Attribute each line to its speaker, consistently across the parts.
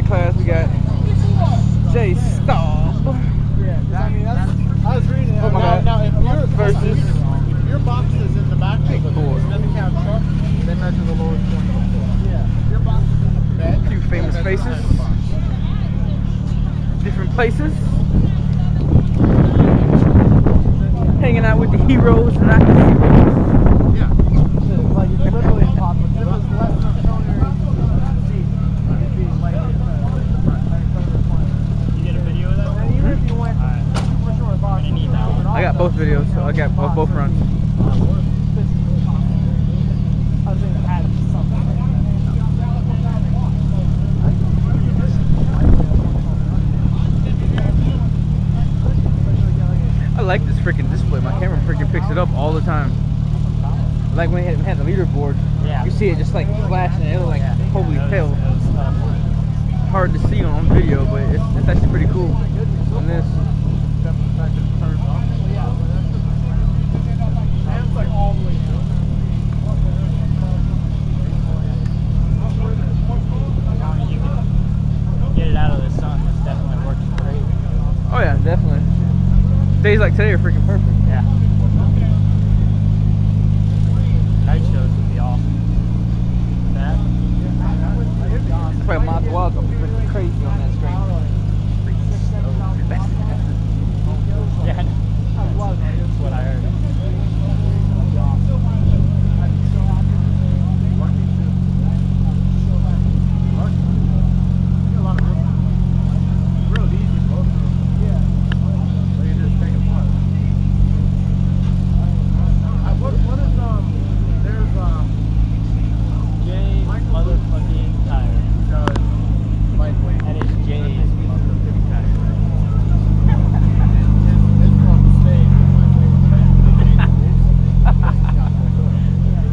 Speaker 1: class, we got J Staub.
Speaker 2: Yeah, I mean, I was reading it.
Speaker 1: Oh my God.
Speaker 2: Now, if
Speaker 1: Versus.
Speaker 2: if your box is in the back of the Smith & Cab truck, they measure the lowest point. Yeah. Your box is in the bed.
Speaker 1: A few famous faces. Different places. Hanging out with the heroes and not the heroes.
Speaker 2: Yeah. Like, it's literally impossible. If it was less than a toner, it'd be like, you get a video of that? And even if you went,
Speaker 1: I got both videos, so I got both runs.
Speaker 2: I was thinking add something.
Speaker 1: I like this freaking display. My camera freaking picks it up all the time. Like when we had the leaderboard,
Speaker 2: Yeah.
Speaker 1: you see it just like flashing and it was like, holy hell. Hard to see on video, but it's actually pretty cool on this.
Speaker 2: Get it out of the sun. This definitely works great.
Speaker 1: Oh yeah, definitely. Days like today are freaking perfect.
Speaker 2: Yeah. Night shows would be awesome. That?
Speaker 1: It's like Mod Wild gonna be freaking crazy on that screen.
Speaker 2: Yeah, that's what I heard.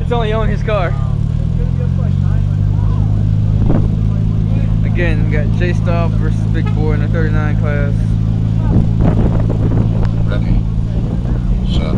Speaker 1: It's only on his car. Again, we got J Staub versus Big Boy in the 39 class.
Speaker 3: Ready, set.